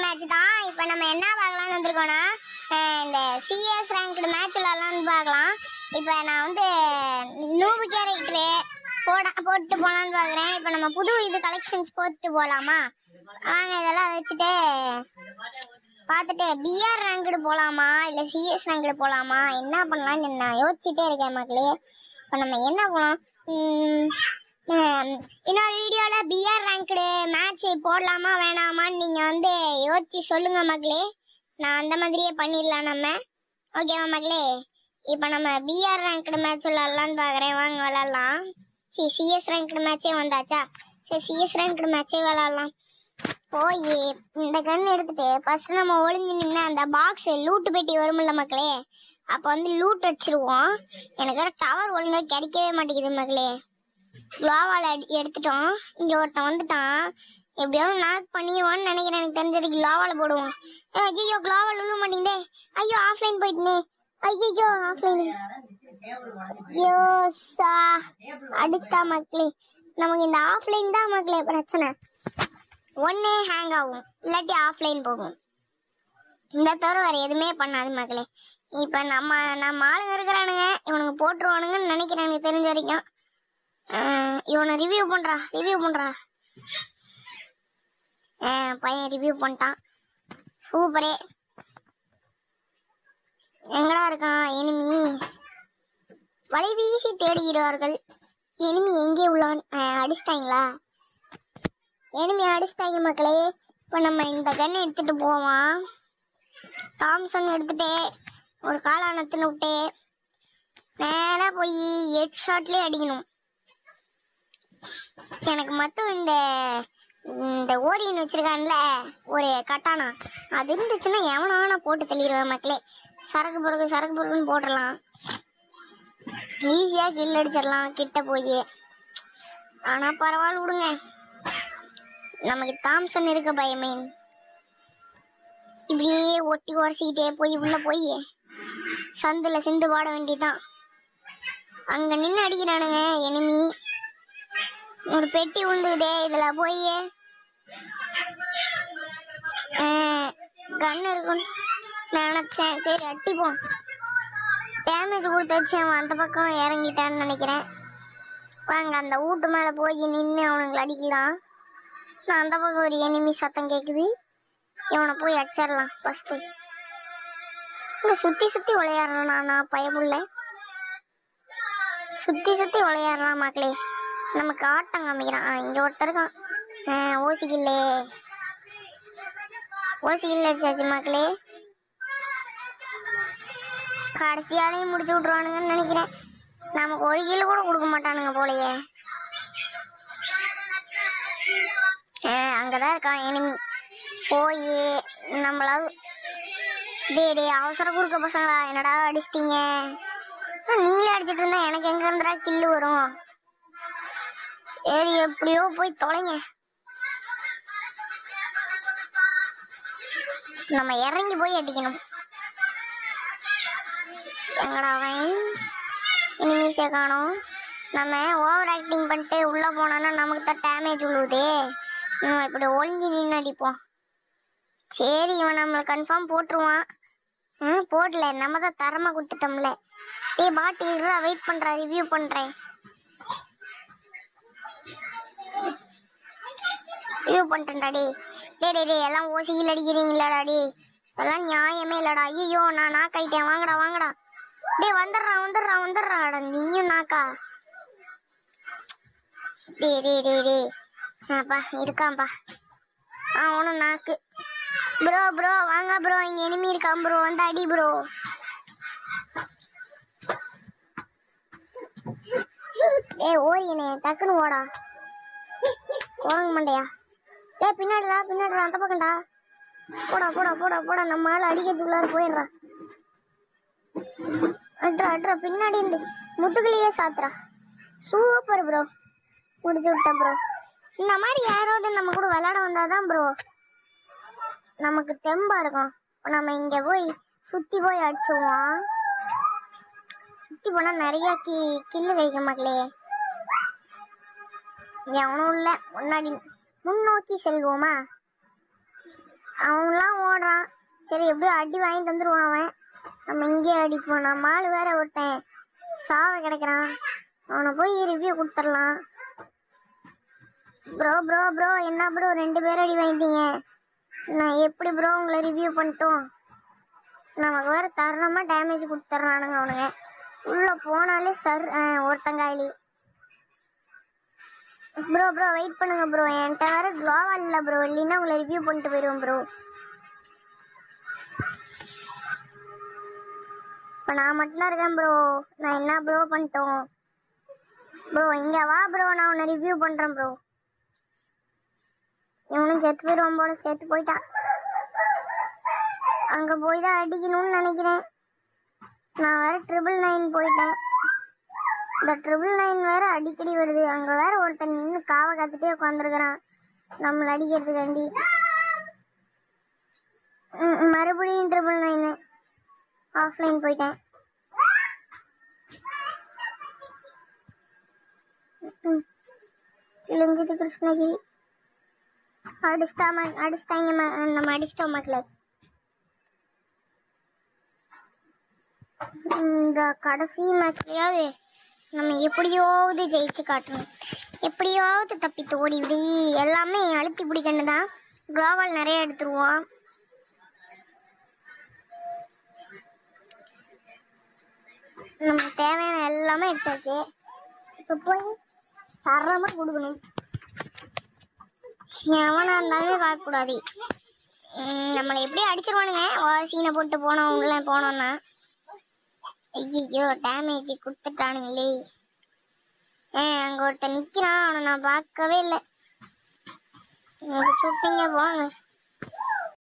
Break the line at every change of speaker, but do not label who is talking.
Match தான். இப்போ நம்ம என்ன பார்க்கலாம்னு வந்திருக்கோம்னா இந்த சிஎஸ் ரேங்க்டு மேட்ச் விளாட்லான்னு பார்க்கலாம். இப்போ நான் வந்து நூபு கேரக்டரு போட்டு போகலான்னு பார்க்குறேன். இப்போ நம்ம புது கலெக்ஷன்ஸ் போட்டு போகலாமா? வாங்க இதெல்லாம் வச்சுட்டு பார்த்துட்டு பிஆர் ரேங்க்டு போகலாமா இல்லை சிஎஸ் ரேங்க்டு போகலாமா என்ன பண்ணலான்னு நான் யோசிச்சுட்டே இருக்கேன் மக்களே. இப்போ நம்ம என்ன போகலாம்? இன்னொரு வீடியோவில் பிஆர் ரேங்க்டு மேட்ச் போடலாமா வேணாமான்னு நீங்கள் வந்து யோசிச்சு சொல்லுங்கள் மக்களே. நான் அந்த மாதிரியே பண்ணிடலாம் நம்ம. ஓகேவா மக்களே? இப்போ நம்ம பிஆர் ரேங்க்டு மேட்ச் விளாட்லான்னு பார்க்குறேன். வாங்க விளாட்லாம். சிஎஸ் ரேங்க்டு மேட்சே வந்தாச்சா? சரி சிஎஸ் ரேங்க்டு மேட்சே விளாட்லாம். போய் இந்த கன் எடுத்துகிட்டு ஃபஸ்ட்டு நம்ம ஒளிஞ்சு நின்று அந்த பாக்ஸு லூட்டு பெட்டி வருமில்ல மக்களே, அப்போ வந்து லூட் அடிச்சிருவோம். எனக்கு வேறு டவர் ஒழுங்காக கிடைக்கவே மாட்டேங்குது மக்களே. குளோவால் எடுத்துட்டோம். இங்கே ஒருத்தன் வந்துட்டான். எப்படியாவது நாக் பண்ணிடுவான்னு நினைக்கிறேன். எனக்கு தெரிஞ்சதுக்கு குளோவால் போடுவோம். ஐயோ குளோவால் விழ மாட்டேங்குதே. ஐயோ ஆஃப்லைன் போயிட்டுனே. ஐயோ ஆஃப்லைன். ஐயோ சா அடிச்சிட்டா மக்களே. நமக்கு இந்த ஆஃப்லைன் தான் மக்களே பிரச்சனை. ஒன்னே ஹேங் ஆகும், இல்லாட்டி ஆஃப்லைன் போகும். இந்த தவிர வேறு எதுவுமே பண்ணாது மக்களே. இப்போ நம்ம ஆளுங்க இருக்கிறானுங்க, இவனுங்க போட்டுருவானுங்கன்னு நினைக்கிறேன் எனக்கு தெரிஞ்ச வரைக்கும். இவனை ரிவ்யூ பண்ணுறா. பையன் ரிவ்யூ பண்ணிட்டான். சூப்பரே. எங்கடா இருக்கான் எனிமி? வலை வீசி தேடுகிறார்கள். எனிமி எங்கே உள்ளான்? அடிச்சிட்டாங்களா? எனிமி அடிச்சிட்டாங்க மக்களே. இப்போ நம்ம இந்த கன்னை எடுத்துகிட்டு போவோம். தாம்சன் எடுத்துகிட்டே ஒரு காலானத்துன்னு விட்டு நேராக போய் ஹெட் ஷாட்லேயே அடிக்கணும். எனக்கு மட்டும் இந்த ஓரியன் வச்சிருக்கான்ல ஒரு கட்டானா, அது இருந்துச்சுன்னா எவனா போட்டு தள்ளிடுவேன் மக்களே. சரக்கு பொறுக்குன்னு போட்டுடலாம். ஈஸியாக கில் அடிச்சிடலாம் கிட்ட போய். ஆனால் பரவாயில்ல விடுங்க, நமக்கு தாம்சன் இருக்க பயமே. இப்படியே ஒட்டி உரசிக்கிட்டே போய் உள்ள போய் சந்தில் சிந்து பாட வேண்டியதான். அங்கே நின்று அடிக்கிறானுங்க எனிமி. ஒரு பெட்டி விழுந்துக்குதே. இதில் போய் கன் இருக்குன்னு நினச்சேன். சரி அட்டிப்போம். டேமேஜ் கொடுத்து வச்சு அவன் அந்த பக்கம் இறங்கிட்டான்னு நினைக்கிறேன். வாங்க அந்த வீட்டு மேலே போய் நின்று அவனுங்களை அடிக்கலாம். நான் அந்த பக்கம் ஒரு எனிமி சத்தம் கேட்குது. இவனை போய் அடிச்சிடலாம் ஃபஸ்ட்டு. இங்கே சுற்றி விளையாடுறான். நான் பயமுள்ள சுற்றி விளையாடுறான் மக்களே. நமக்கு ஆட்டம் காமிக்கிறான். இங்கே ஒருத்தர் இருக்கான். ஓசிக்கில்லே அடிச்சாச்சு மக்களே. கடைசியாலையும் முடிச்சு விட்ருவானுங்கன்னு நினைக்கிறேன். நமக்கு ஒரு கிலோ கூட கொடுக்க மாட்டானுங்க போலையே. அங்கதான் இருக்கான் எனிமி. போய் நம்மளால் டே அவசர குறுக்க பசங்களா என்னடா அடிச்சிட்டீங்க? நீங்களே அடிச்சிட்டு இருந்தா எனக்கு எங்க இருந்தா கில்லு வரும்? சரி எப்படியோ போய் தொலைங்க. நம்ம இறங்கி போய் அடிக்கணும். எங்கடா அவன்? இனிமீஸே காணோம். நம்ம ஓவர் ஆக்டிங் பண்ணிட்டு உள்ளே போனோன்னா நமக்கு தான் டேமேஜ் விழுவுதே. நம்ம இப்படி ஒளிஞ்சு நின்று அடிப்போம். சரி இவன் நம்மளை கன்ஃபார்ம் போட்டுருவான். போடல, நம்ம தான் தரமாக கொடுத்துட்டோம்ல. பாட்டி இருடா, வெயிட் பண்ணுறா, ரிவ்யூ பண்ணுறேன். ரிவ்யூ பண்ணிட்டேன்டா. டே எல்லாம் ஓசியில் அடிக்கிறீங்களாடா? இதெல்லாம் நியாயமே இல்லைடா. ஐயோ நான் நாக்காயிட்டேன். வாங்கடா. வந்துடுறான். நீயும் நாக்கா? டே ஆப்பா இருக்கான்ப்பா. அவனும் நாக்கு. ப்ரோ வாங்க ப்ரோ, இங்கே எனிமி இருக்கான் ப்ரோ, வந்து அடி ப்ரோ. ஓரியனே டக்குன்னு ஓடா. குரங்கு மண்டையா. பின்னாடிடா அந்த பக்கம்டா. போடா நம்ம ஆள் அடிக்கிறதுக்குள்ளார போயிடுறான். அட்ரா பின்னாடி இருந்து முதுகுலையே சாத்துறா. சூப்பர் ப்ரோ, முடிச்சு விட்ட ப்ரோ. இந்த மாதிரி யாராவது நம்ம கூட விளையாட வந்தாதான் ப்ரோ நமக்கு தெம்பா இருக்கும். நம்ம இங்க போய் சுத்தி போய் அடிச்சுவோம். சுத்தி போனா நிறைய கில்லு கிடைக்க மக்களே. எவனும் இல்லை. முன்னோக்கி செல்வோமா? அவன்லாம் ஓடுறான். சரி எப்படியோ அடி வாங்கிட்டு வந்துருவான் அவன். நம்ம இங்கேயே அடிப்போம். நம்ம ஆள் வேற ஒருத்தன் சாவ கிடைக்கிறான். அவனை போய் ரிவ்யூ கொடுத்துடலாம். ப்ரோ ப்ரோ ப்ரோ என்ன ப்ரோ 2 பேர் அடி வாங்கிட்டீங்க. நான் எப்படி ப்ரோ உங்களை ரிவ்யூ பண்ணிட்டோம். நமக்கு வேற தரமா டேமேஜ் கொடுத்துட்றானுங்க அவனுங்க. உள்ள போனாலே ஒருத்தங்காயிலி. ப்ரோ ப்ரோ வெயிட் பண்ணுங்க ப்ரோ, என்கிட்ட வேற க்ளோவால் இல்லை ப்ரோ, இல்லைன்னா உங்களை ரிவ்யூ பண்ணிட்டு போயிடுவோம் ப்ரோ. இப்போ நான் மட்டும்தான் இருக்கேன் ப்ரோ. நான் என்ன ப்ரோ பண்ணிட்டோம் ப்ரோ? இங்கே வா ப்ரோ, நான் உன்னை ரிவ்யூ பண்ணுறேன் ப்ரோ. இவனும் செத்து போயிடுவான் போல. செத்து போயிட்டான். அங்கே போய் தான் அடிக்கணும்னு நினைக்கிறேன். நான் வேற 999 போயிட்டேன். இந்த 999 வேற அடிக்கடி வருது. அங்கே வேற ஒருத்தன் நின்று காவை காத்துட்டே உட்காந்துருக்கிறான் நம்மளை அடிக்கிறதுக்காண்டி. மறுபடியும் 999 ஆஃப்லைன் போயிட்டேன். கிழிஞ்சது கிருஷ்ணகிரி. அடிச்சிட்டாங்க. நம்ம அடிச்சிட்டோம் மக்களே. இந்த கடைசி மேட்ச்லயாவது நம்ம எப்படியாவது ஜெயிச்சு காட்டணும். எப்படியாவது தப்பித்து ஓடிவிடு. எல்லாமே அழுத்தி பிடிக்கணும் தான். க்ளோவால் நிறைய எடுத்துருவோம். நமக்கு தேவையான எல்லாமே எடுத்தாச்சு. இப்போ போய் தரமாக கொடுக்கணும். எவனா இருந்தாலுமே பார்க்கக்கூடாது. நம்மளை எப்படி அடிச்சிருவானுங்க சீனை போட்டு போனோம்னா. ஐயோ டேமேஜ் கொடுத்துட்டானுங்களே. அங்கே ஒருத்தன் நிற்கிறான். அவனை நான் பார்க்கவே இல்லை. சுட்டிங்க போங்க.